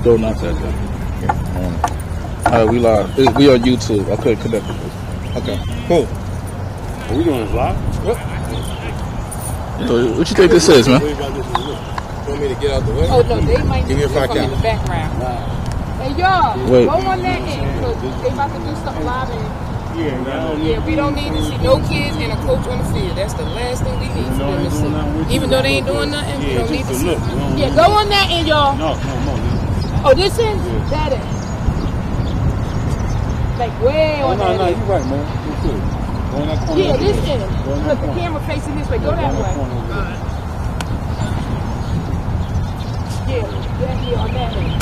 No, not that day. All right, we live. We on YouTube. I couldn't connect with this. Okay, cool. Are we doing this live? What you think this is, man? You want me to get out the way? Oh, no, they might Give me a come 5 in count. the background. Hey, y'all, Wait. go on that end. Look, they about to do something live. And Yeah, we don't need to see no kids and a coach on the field. That's the last thing we need for them to see. Even though they ain't doing nothing, we don't need to see. Yeah, go on that end, y'all. No. Oh, this end? That end. Like way on that end. You're right, man. You're good. Go in that corner. Yeah, this end. Look, the camera facing this way. Go that way. Yeah, on that end.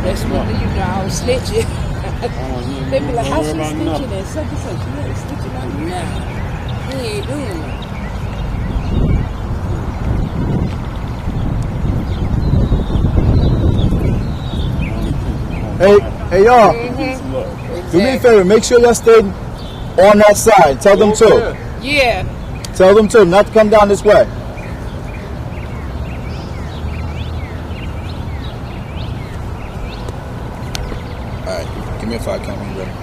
That's what you know, I was snitching. They be like, how's she snitching and such and such? You ain't snitching on me now. He ain't doing it. Hey, y'all. Do me a favor. Make sure y'all stay on that side. Tell them to. Yeah. Tell them to not to come down this way. Alright, give me a 5 count when you're ready.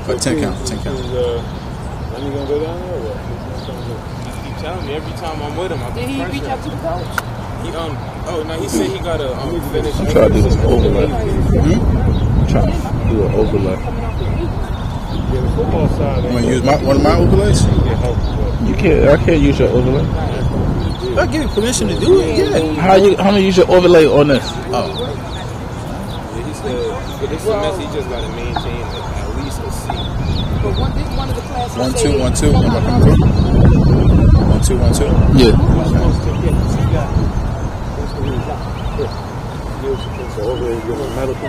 But 10 count. Let me gonna go down there or what? He keep telling me every time I'm with him. Did he reach out to the coach? He he said he got to finish. I'm trying to do this overlay. Trying to do an overlay. Yeah, the football side. You want to use one of my overlays? You can't. I can't use your overlay. I give you permission to do it. Yeah. How you use your overlay on this? Yeah, he said, but this semester he just got to maintain at least a C. But one of the classes. 1 2 1 2. Am I coming through? 1 2 1 2. Yeah. So over there, you're going medical.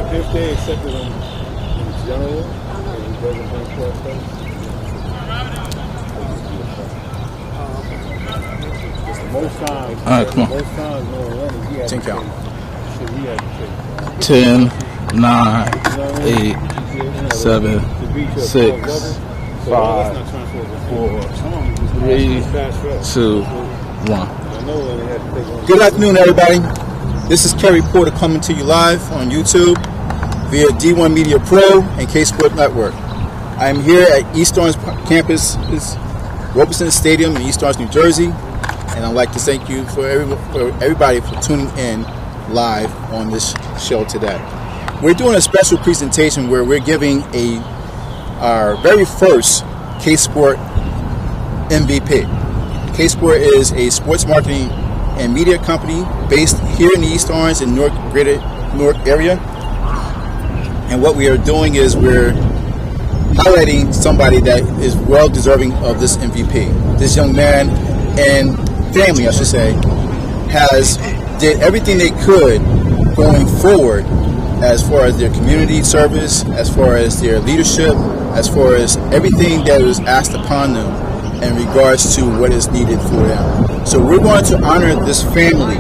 If they accepted him in general, and he doesn't think for most times, All right, come on. most times, no running, he had 10 count. He had to take 10, 9, 8, 7, 6, 5, 4, 3, 2, 1. Good afternoon, everybody. This is Kerry Porter coming to you live on YouTube via D1 Media Pro and Ksport Network. I am here at East Orange campus, Robeson Stadium in East Orange, New Jersey, and I'd like to thank you for everybody for tuning in live on this show today. We're doing a special presentation where we're giving our very first Ksport Mvp. Ksport is a sports marketing and media company based here in the East Orange and greater Newark area. And what we are doing is we're highlighting somebody that is well deserving of this MVP. This young man and family, I should say, did everything they could going forward as far as their community service, as far as their leadership, as far as everything that was asked upon them in regards to what is needed for them. So we're going to honor this family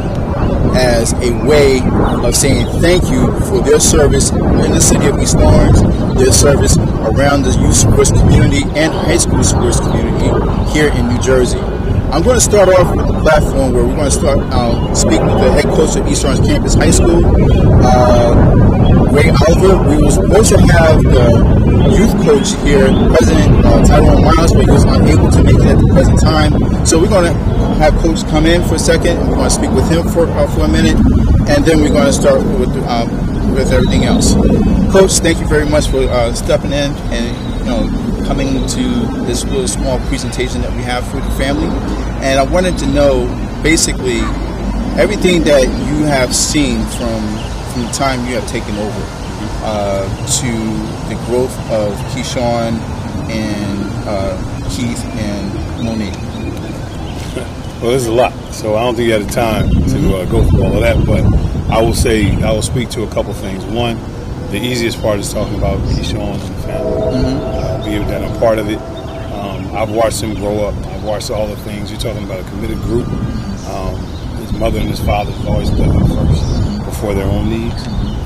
as a way of saying thank you for their service in the city of East Orange, their service around the youth sports community and high school sports community here in New Jersey. I'm going to start off with a platform where we're going to start speaking with the head coach of East Orange Campus High School, Ray Oliver. We were supposed to have the youth coach here, President Tyrone Miles, but he was unable to make it at the present time. So we're going to have Coach come in for a second, and we're going to speak with him for a minute, and then we're going to start with everything else. Coach, thank you very much for stepping in and coming to this little small presentation that we have for the family. And I wanted to know basically everything that you have seen from the time you have taken over to the growth of Keyshawn and Keith and Monique. Well, there's a lot, so I don't think you had the time to go through all of that, but I will speak to a couple things. One, the easiest part is talking about Keyshawn and the family, being that I'm part of it. I've watched him grow up. I've watched all the things. You're talking about a committed group. His mother and his father have always put them first before their own needs.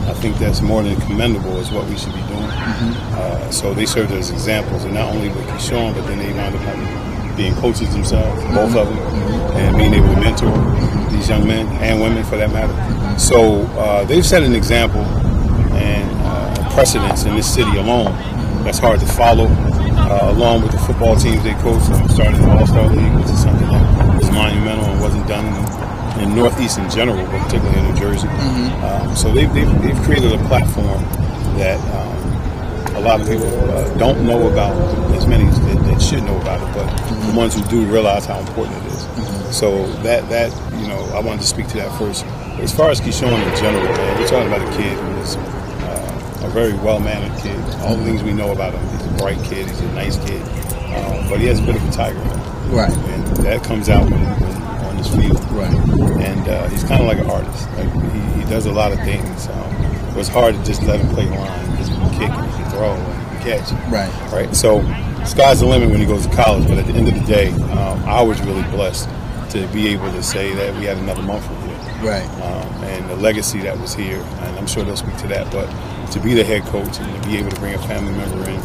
I think that's more than commendable is what we should be doing. So they served as examples, and not only with Keyshawn, but then they wound up being coaches themselves, both of them, and being able to mentor these young men and women for that matter. So they've set an example and precedence in this city alone that's hard to follow, along with the football teams they coach. Starting the All-Star League, which is something that was monumental and wasn't done in Northeast in general, but particularly in New Jersey. So they've created a platform that a lot of people don't know about, as many that should know about it, but the ones who do realize how important it is. So that I wanted to speak to that first. But as far as Keyshawn in general, man, we're talking about a kid who is a very well-mannered kid. All the things we know about him, he's a bright kid, he's a nice kid, but he has a bit of a tiger in him. Right. And that comes out when on his field. Right. And he's kind of like an artist. Like he does a lot of things. It's hard to just let him play line because he can kick and he can throw and he can catch. Right. So sky's the limit when he goes to college. But at the end of the day, I was really blessed to be able to say that we had another Mumford here. Right. And the legacy that was here, and I'm sure they'll speak to that. But to be the head coach and to be able to bring a family member in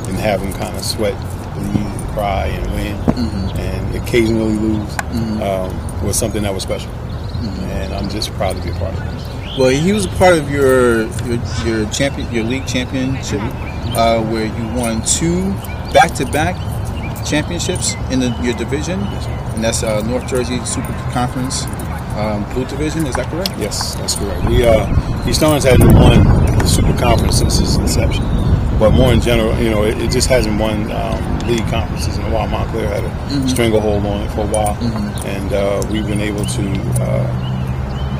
and have him kind of sweat, bleed, and cry and win, and occasionally lose, was something that was special. And I'm just proud to be a part of it. Well, he was a part of your league championship, where you won 2 back-to-back championships in your division, and that's North Jersey Super Conference Blue Division. Is that correct? Yes, that's correct. Keyshawn's hadn't won the Super Conference since its inception, but more in general, it just hasn't won league conferences in a while. Montclair had a stranglehold on it for a while, and we've been able to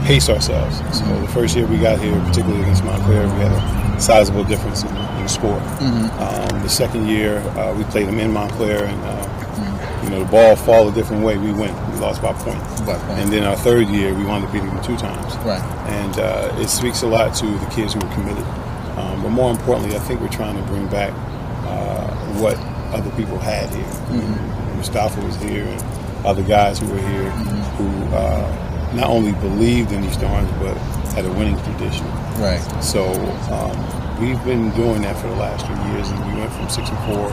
pace ourselves. So the first year we got here, particularly against Montclair, we had a sizable difference in score. The second year we played them in Montclair, and the ball fall a different way. We win. We lost by a point. And then our third year we wound up beating them 2 times. Right. And it speaks a lot to the kids who were committed. But more importantly, I think we're trying to bring back what other people had here. Mustafa was here, and other guys who were here who not only believed in East Orange, but had a winning tradition. Right. So we've been doing that for the last 3 years, and we went from 6-4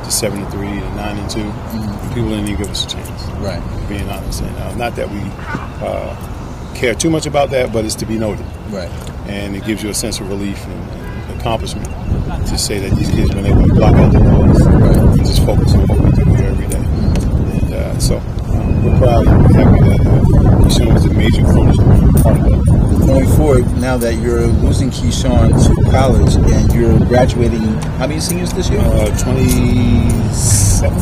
to 7-3 to 9-2. And people didn't even give us a chance. Right. Being honest, and not that we care too much about that, but it's to be noted. Right. And it gives you a sense of relief and accomplishment to say that these kids have been able to block out the noise and just focus on what we do here every day. And so we're proud and happy that Keyshawn was a major part of that. Going forward, now that you're losing Keyshawn to college and you're graduating, how many seniors this year? 27.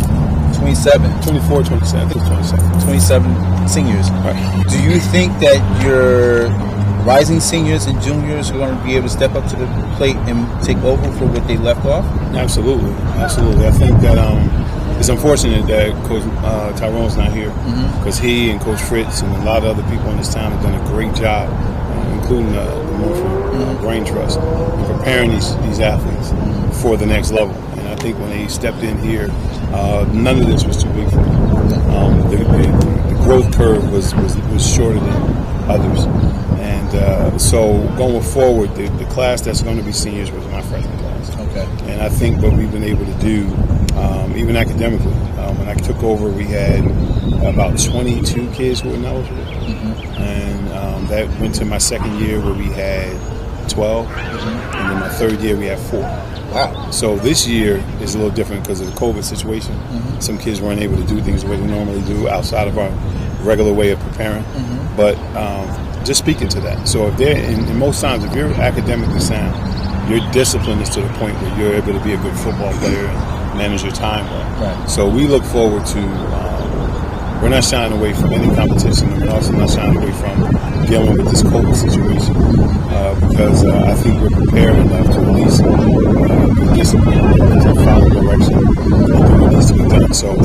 27. 24, 27. I think 27. 27 seniors. Right. Do you think that your rising seniors and juniors are going to be able to step up to the plate and take over for what they left off? Absolutely. I think that it's unfortunate that Coach Tyrone's not here, because he and Coach Fritz and a lot of other people in this town have done a great job, including the Mumford Brain Trust, in preparing these athletes for the next level. And I think when they stepped in here, none of this was too big for them. The growth curve was shorter than others. And so going forward, the class that's going to be seniors was my freshman class. Okay. And I think what we've been able to do, even academically, when I took over, we had about 22 kids who were eligible. And that went to my second year where we had 12. And then my third year we had 4. Wow. So this year is a little different because of the COVID situation. Some kids weren't able to do things the way they normally do outside of our regular way of preparing. But just speaking to that. So if they're, and most times, if you're academically sound, your discipline is to the point where you're able to be a good football player and manage your time well. Right. So we look forward to, we're not shying away from any competition, and we're also not shying away from dealing with this COVID situation, because I think we're prepared enough to at least be disciplined to follow direction and do what needs to be done. So I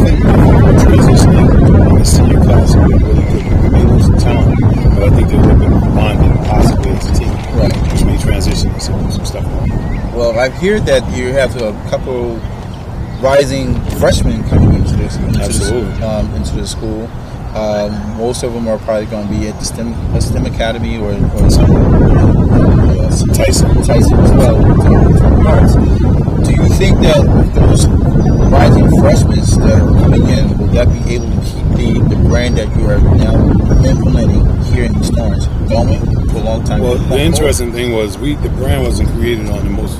think we're transitioning the senior class will be really good. We may lose some talent, but I think they're a little bit more bonding possibly as a team, which may transition to some stuff. Well, I've heard that you have a couple rising freshmen coming into this Absolutely. Into the school. Most of them are probably going to be at the STEM Academy or some Tyson as well. Arts. Do you think that those rising freshmen that are coming in, will that be able to keep the brand that you are now implementing here in East Orange going for a long time? Well, the interesting thing was the brand wasn't created on the most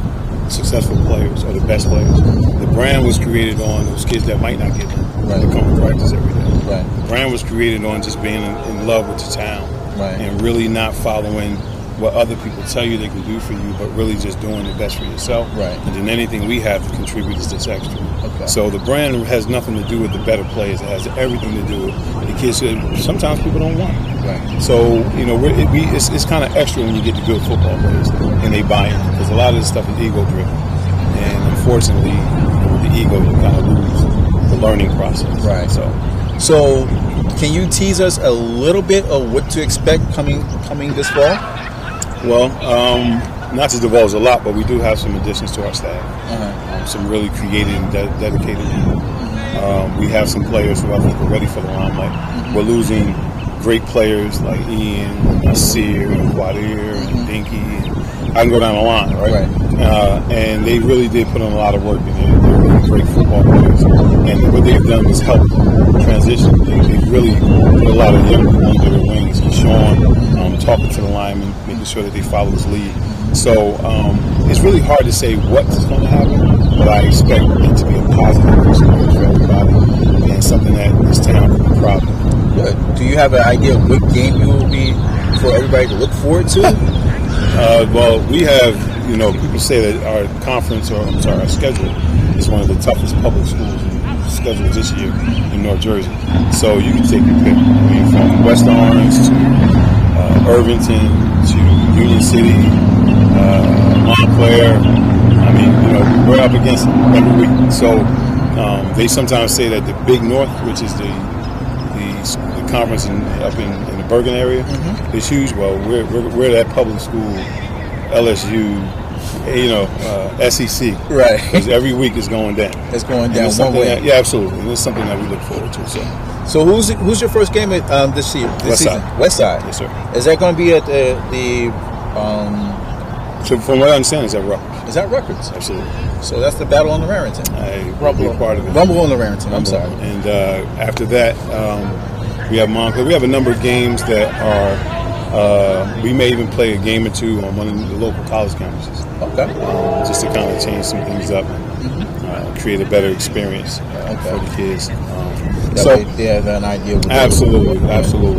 successful players or the best players. The brand was created on those kids that might not get them to come to practice every day. Right. The brand was created on just being in love with the town and really not following what other people tell you they can do for you, but really just doing the best for yourself. Right. And then anything we have to contribute is just extra. Okay. So the brand has nothing to do with the better players. It has everything to do with the kids that sometimes people don't want. Right. So, it's kind of extra when you get the good football players and they buy in, because a lot of this stuff is ego-driven. And unfortunately, with the ego, you kind of lose the learning process. Right. So can you tease us a little bit of what to expect coming this fall? Well, not to divulge a lot, but we do have some additions to our staff. Some really creative and dedicated people. We have some players who I think are ready for the limelight. We're losing great players like Ian, Nasir, and Quadir, and Dinky. And I can go down the line, right? And they really did put in a lot of work, and they're really great football players. And what they've done is help transition. They really put a lot of young people under their wings. Keyshawn, talking to the linemen, making sure that they follow his lead. So it's really hard to say what's going to happen, but I expect it to be a positive experience for everybody and something that this town can be proud of. Good. Do you have an idea of what game you will be for everybody to look forward to? Well, we have, people say that our conference, our schedule is one of the toughest public schools scheduled this year in North Jersey. So you can take your pick. I mean, from West Orange to Irvington to Union City, Montclair. I mean, we're up against it every week. So they sometimes say that the Big North, which is the conference up in the Bergen area, is huge. Well, we're that public school, LSU, SEC, right? Because every week is going down. It's going down one way. Yeah, absolutely. And it's something that we look forward to. So who's your first game at this season? West Side. Yes, sir. Is that going to be at So from what I understand, is that Rutgers? Is that Rutgers? Absolutely. So that's the battle on the Raritan. Rumble part of it. Rumble on the Raritan. I'm sorry. And after that, we have Montclair. We have a number of games that are. We may even play a game or two on one of the local college campuses. Okay. Just to kind of change some things up and create a better experience for the kids. So they have an idea. Absolutely.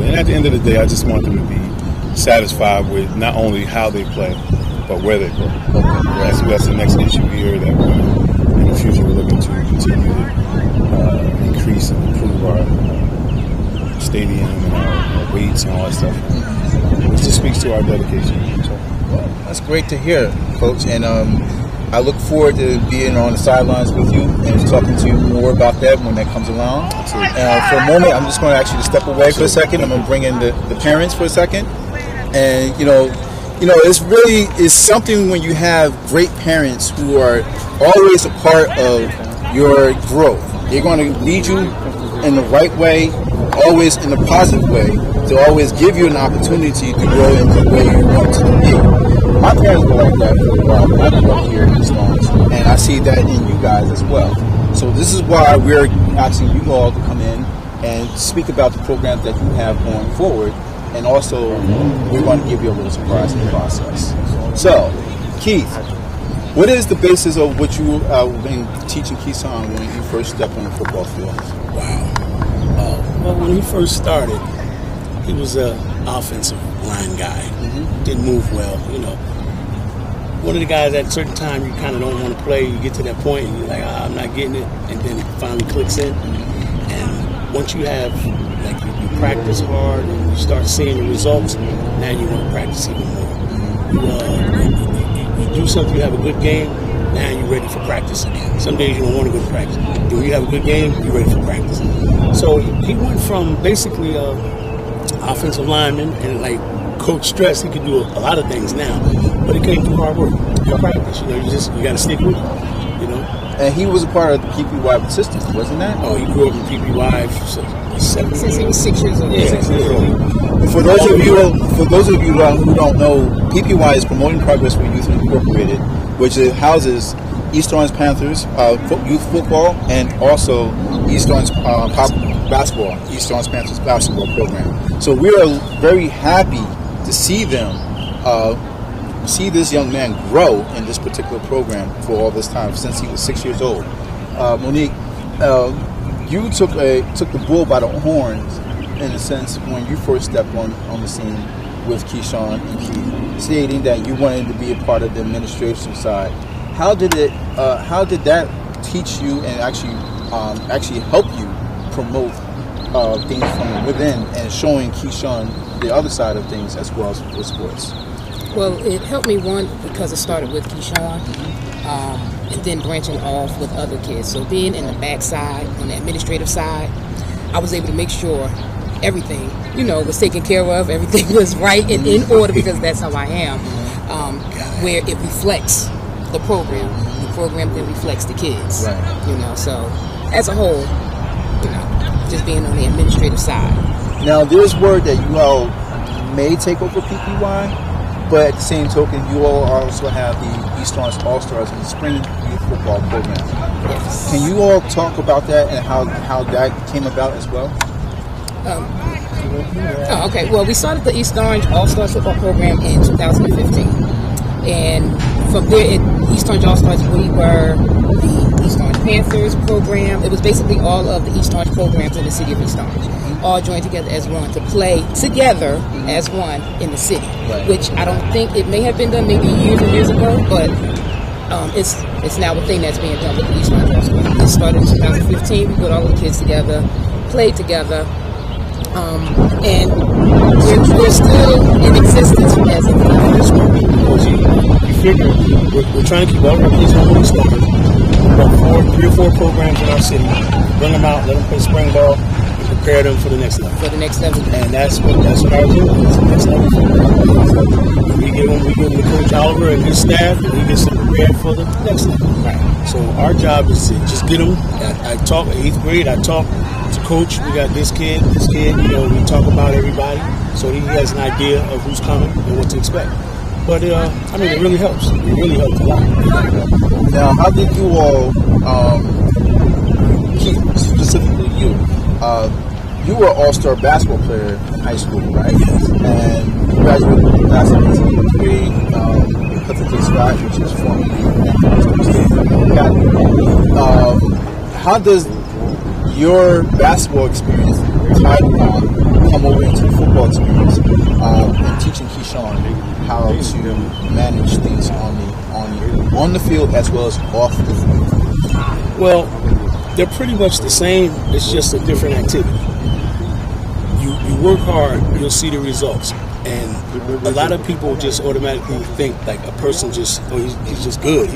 And at the end of the day, I just want them to be satisfied with not only how they play, but where they play. Okay. That's the next issue here that in the future we're looking to continue to increase and improve our stadium and our weights and all that stuff. Which just speaks to our dedication. So. Well, that's great to hear, Coach. And I look forward to being on the sidelines with you and talking to you more about that when that comes along. For a moment, I'm just going to ask you to step away for a second. I'm going to bring in the parents for a second. And, it's something when you have great parents who are always a part of your growth. They're going to lead you in the right way, always in a positive way, to always give you an opportunity to grow in the way you want to be. My parents were like that for a while. I grew up here in East Orange, and I see that in you guys as well. So this is why we're asking you all to come in and speak about the programs that you have going forward, and also we're going to give you a little surprise in the process. So, Keith, what is the basis of what you have been teaching Keyshawn when you first stepped on the football field? Wow. Well, when he first started, he was an offensive line guy. Didn't move well, One of the guys at a certain time you kind of don't want to play. You get to that point and you're like, I'm not getting it. And then it finally clicks in. And once you have, you practice hard and you start seeing the results, now you want to practice even more. You do something, you have a good game, now you're ready for practice again. Some days you don't want to go to practice. When you have a good game, you're ready for practice. So he went from basically offensive lineman and coach stress. He could do a lot of things now, but it came through hard work. Practice, you got to stick with it, And he was a part of the PPY system, wasn't that? Oh, he grew up in PPY Since he was 6 years old. Yeah, 6 years old. For those of you who don't know, PPY is Promoting Progress for Youth Incorporated, which houses East Orange Panthers youth football and also East Orange basketball, East Orange Panthers basketball program. So we are very happy to see them, see this young man grow in this particular program for all this time since he was 6 years old. Monique, you took the bull by the horns in a sense when you first stepped on the scene with Keyshawn and Keith, stating that you wanted to be a part of the administration side. How did that teach you and actually help you promote things from within and showing Keyshawn the other side of things as well as with sports? Well, it helped me, one, because it started with Keyshawn, and then branching off with other kids. So being in the backside, on the administrative side, I was able to make sure everything, was taken care of, everything was right and in order, because that's how I am, where it reflects the program then reflects the kids, right. So as a whole, just being on the administrative side. Now there's word that you all may take over PPY, but at the same token, you all also have the East Orange All-Stars and the Spring Youth Football Program. Yes. Can you all talk about that and how that came about as well? Okay. Well, we started the East Orange All-Stars Football Program in 2015. And from there, at East Orange All-Stars, we were the East Orange Panthers program. It was basically all of the East Orange programs in the city of East Orange, all joined together as one to play together as one in the city, right. Which I don't think, it may have been done maybe years and years ago, but it's now a thing that's being done with the East Orange All-Stars. It started in 2015. We put all the kids together, played together, and we're still in existence as a community. You figure we're trying to keep all of our kids on the starters. We've got 3 or 4 programs in our city. Bring them out, let them play spring ball, and prepare them for the next level. And that's what our goal is. Next level. We give them to Coach Oliver and his staff, and he gets them prepared for the next level. Right. So our job is to just get them. I talk 8th grade. I talk to Coach. We got this kid. We talk about everybody, so he has an idea of who's coming and what to expect. But, it really helps. It really helps a lot. Now, how did you all, specifically you were an all-star basketball player in high school, right? And you graduated from basketball in 8th grade, Ksport, which is formerly how does your basketball experience come over into football experience and teaching Keyshawn how to manage things on the field as well as off the field? Well, they're pretty much the same. It's just a different activity. You work hard, you'll see the results. And a lot of people just automatically think like a person he's just good.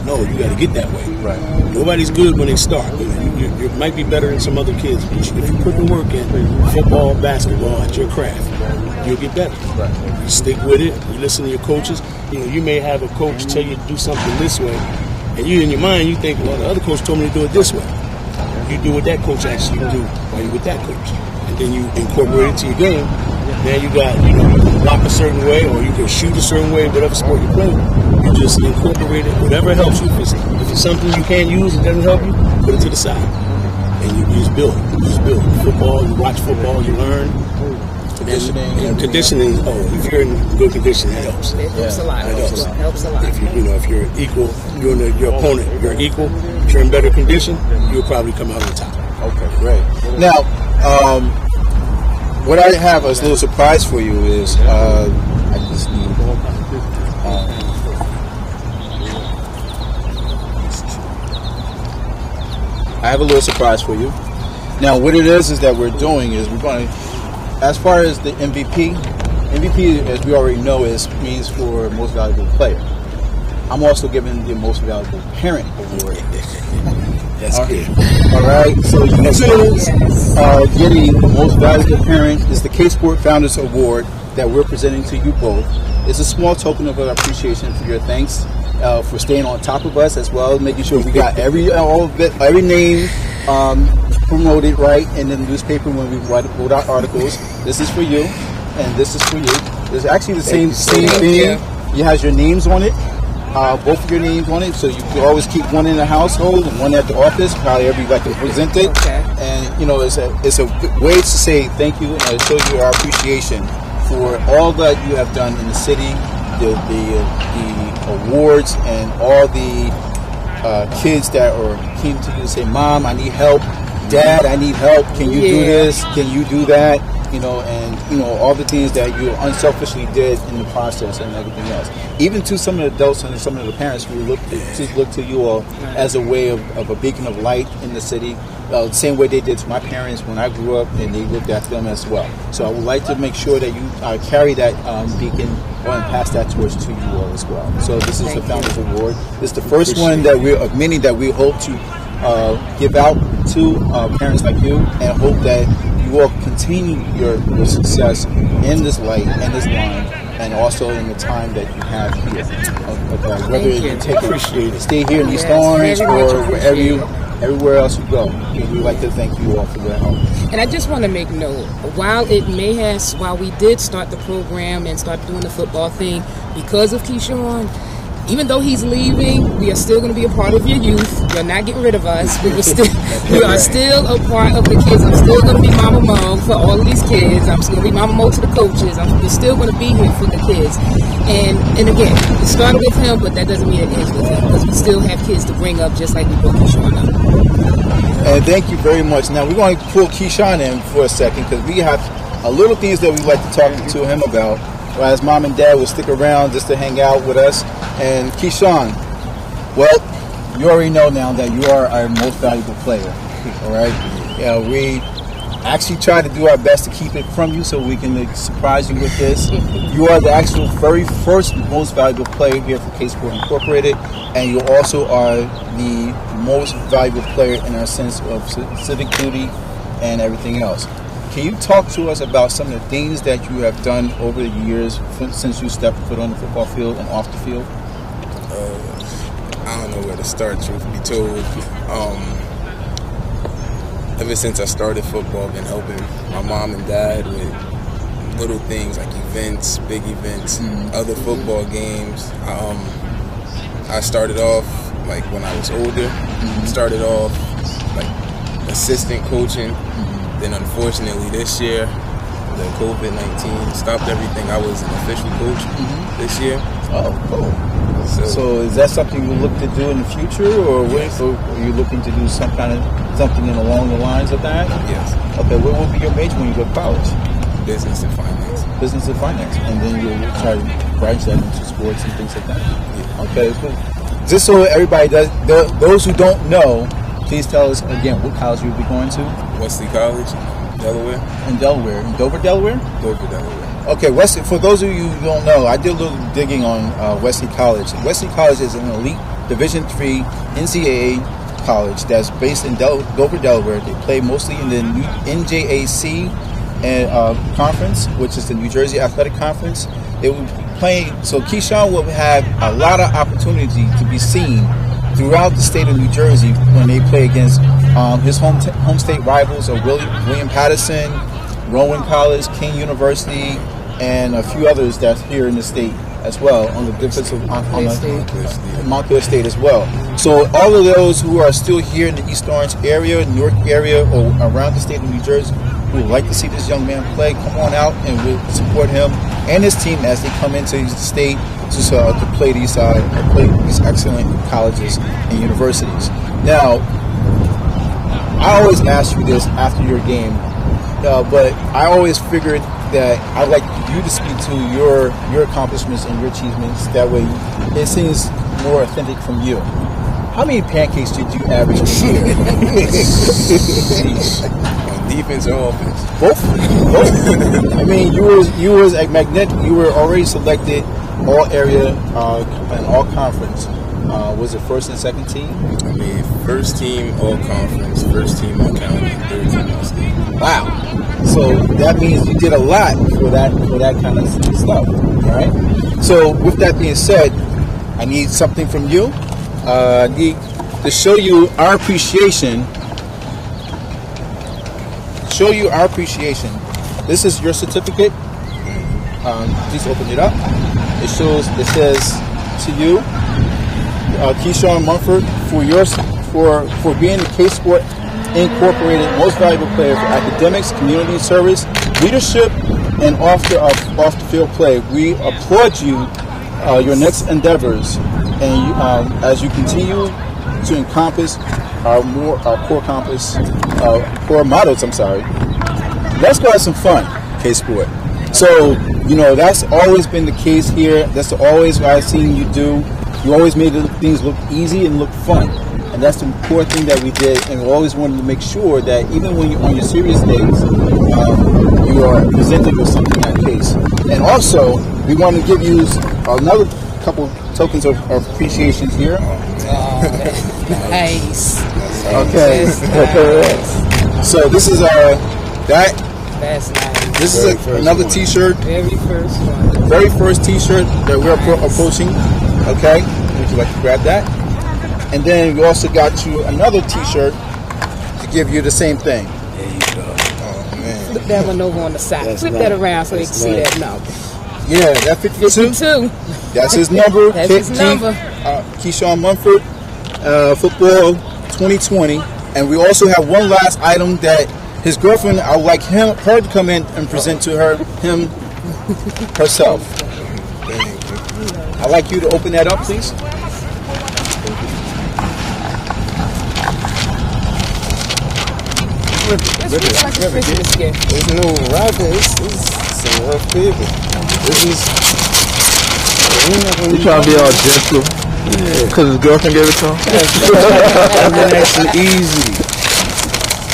No, you got to get that way. Right. Nobody's good when they start. You might be better than some other kids, but if you put the work in, football, basketball, at your craft, you'll get better. Right. You stick with it. You listen to your coaches. You may have a coach tell you to do something this way, and you in your mind you think, well, the other coach told me to do it this way. You do what that coach actually do while you're with that coach, and then you incorporate it to your game. Now you can block a certain way, or you can shoot a certain way, whatever sport you're playing. You just incorporate it, whatever helps you. If it's something you can't use, it doesn't help you, put it to the side. And you just build. Football, you watch football, you learn. Conditioning, if you're in good condition, that helps. It helps a lot. It helps a lot. If you're equal, your opponent, you're equal, if you're in better condition, you'll probably come out on top. Okay, great. Now, what I have as a little surprise for you is I just need I have a little surprise for you. Now, what it is that we're doing is we're going to, as far as the MVP, as we already know, means for most valuable player. I'm also giving the most valuable parent award. That's good. All right. So you getting the most valuable parent is the Ksport Founders Award that we're presenting to you both. It's a small token of our appreciation for your thanks for staying on top of us, as well as making sure we got every name promoted right in the newspaper when we wrote our articles. This is for you, and this is for you. There's actually the same thing. It has your names on it, both of your names on it, so you can always keep one in the household and one at the office, however you like to present it. Okay. And it's a way to say thank you and show you our appreciation for all that you have done in the city, the awards, and all the kids that came to you to say, "Mom, I need help. Dad, I need help. Can you do this? Can you do that?" And all the things that you unselfishly did in the process and everything else. Even to some of the adults and some of the parents who look to you all as a way of a beacon of light in the city, the same way they did to my parents when I grew up, and they looked at them as well. So I would like to make sure that you carry that beacon and pass that torch to you all as well. So this is the Founders Award. This is the first one of many that we hope to give out to parents like you, and hope that you will continue your success in this light and this line, and also in the time that you have here. Whether you stay here in East Orange or everywhere else you go, we'd like to thank you all for that help. And I just want to make note, while we did start the program and start doing the football thing because of Keyshawn, even though he's leaving, we are still going to be a part of your youth. You're not getting rid of us. We are still a part of the kids. I'm still going to be Mama Mo for all of these kids. I'm still going to be Mama Mo to the coaches. We're still going to be here for the kids. And again, it started with him, but that doesn't mean it ends with him, because we still have kids to bring up just like we brought Keyshawn up. And thank you very much. Now we're going to pull Keyshawn in for a second, because we have a little things that we'd like to talk to him about. As Mom and Dad will stick around just to hang out with us. And Keyshawn, well, you already know now that you are our most valuable player. All right. We actually try to do our best to keep it from you so we can surprise you with this. You are the actual very first most valuable player here for Ksport Incorporated, and you also are the most valuable player in our sense of civic duty and everything else. Can you talk to us about some of the things that you have done over the years since you stepped foot on the football field and off the field? I don't know where to start, truth be told. Ever since I started football, I've been helping my mom and dad with little things like events, big events, other football games. I started off like when I was older. Started off like assistant coaching. Then unfortunately this year, the COVID-19 stopped everything. I was an official coach this year. Oh, cool. So is that something you look to do in the future, or are you looking to do something along the lines of that? Yes. Okay, what will be your major when you go to college? Business and finance. Business and finance. And then you'll try to branch that into sports and things like that? Yeah. Okay, cool. Just so everybody does, those who don't know, please tell us again what college you'll be going to. Wesley College, Delaware. In Delaware. In Dover, Delaware? Dover, Delaware. Okay, Wesley. For those of you who don't know, I did a little digging on Wesley College. Wesley College is an elite Division III NCAA college that's based in Dover, Delaware. They play mostly in the NJAC conference, which is the New Jersey Athletic Conference. They will play. So Keyshawn will have a lot of opportunity to be seen throughout the state of New Jersey when they play against his home state rivals of William Patterson, Rowan College, King University, and a few others that's here in the state as well on the defensive Montclair State as well. So all of those who are still here in the East Orange area, Newark area, or around the state of New Jersey, who would like to see this young man play, come on out and we'll support him and his team as they come into the state to play these excellent colleges and universities. Now, I always ask you this after your game, but I always figured that I'd like you to speak to your accomplishments and your achievements. That way, it seems more authentic from you. How many pancakes did you average a year? On defense or offense? Both. I mean, you was a magnet. You were already selected all area and all conference. Was it first and second team? I mean, first team all conference, first team all county, third team all state. Wow. So that means you did a lot for that kind of stuff, right? So with that being said, I need something from you. I need to show you our appreciation. This is your certificate. Please open it up. It says to you, Keyshawn Mumford, for being the Ksport Incorporated Most Valuable Player for academics, community service, leadership, and off the field play. We applaud you, your next endeavors, and as you continue to encompass our core mottos. Let's go have some fun, Ksport. So, that's always been the case here. That's always what I've seen you do. You always made things look easy and look fun. And that's the important thing that we did. And we always wanted to make sure that even when you're on your serious days, you are presented with something like case. And also, we want to give you another couple tokens of appreciation here. Nice. Okay. So this is That's nice. This is another T-shirt. Very first T-shirt that we're approaching. Okay. Would you like to grab that? And then we also got you another T-shirt to give you the same thing. There you go. Oh man. Flip that one over on the side. Flip that around so you can see that number. Yeah, that 52. 52. That's his number. That's his number. Keyshawn Mumford, football 2020. And we also have one last item that his girlfriend, I would like her to come in and present to him herself. I'd like you to open that up, please. It's like a Christmas gift. It's no rapper. It's some rough paper. This is. You trying to be all gentle because his girlfriend gave it to him? That's actually easy.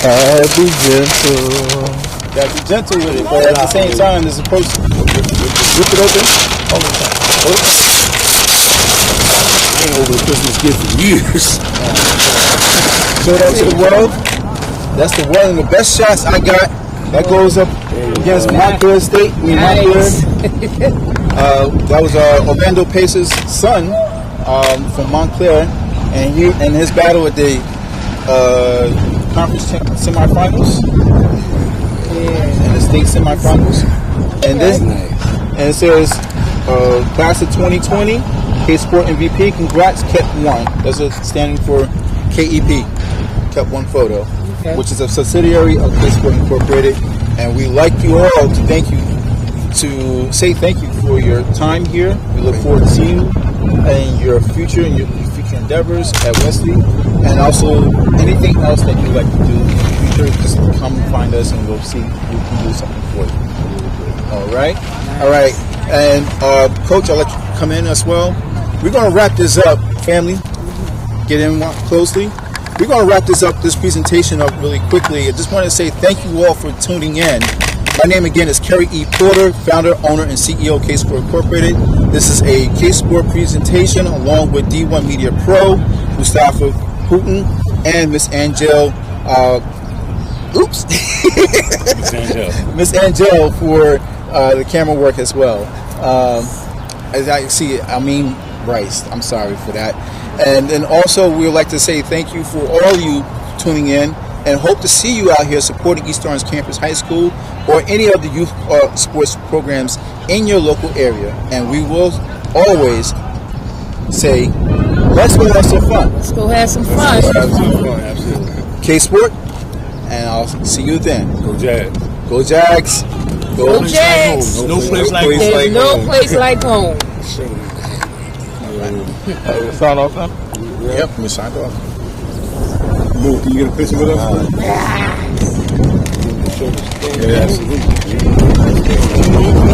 Be gentle. Gotta be gentle with it, but at the same time, there's a person. Rip it open. I ain't over a Christmas gift for years. Show that to the world. That's the one of the best shots I got. That goes up against Montclair State. Nice. That was Orlando Pace's son from Montclair, and his battle at the conference semifinals, and the state semifinals. And this, and it says class of 2020, Ksport Mvp. Congrats, kept one. That's standing for KEP. Kept one photo. Which is a subsidiary of Ksport Incorporated, and we like you all to say thank you for your time here. We look forward to seeing you and your future endeavors at Wesley, and also anything else that you'd like to do in the future. Just come and find us, and we'll see if we can do something for you. All right, all right. And Coach, I'll let you come in as well. We're going to wrap this up, family. Get in closely. We're going to wrap this presentation up really quickly. I just want to say thank you all for tuning in. My name again is Kerry E. Porter, founder, owner, and CEO of Ksport Incorporated. This is a Ksport presentation along with D1 Media Pro, Mustafa Houghton, and Miss Angel. Miss Angel for the camera work as well. As I see, Rice. I'm sorry for that. And then also we would like to say thank you for all you tuning in, and hope to see you out here supporting East Orange Campus High School or any of the youth sports programs in your local area. And we will always say, let's go have some fun. Let's go have some fun. Ksport, and I'll see you then. Go Jags. Go Jags. Go Jags. No place like home. There's no place like home. Sign off now? Yep, we signed off. Move, can you get a picture with us? Yeah, absolutely.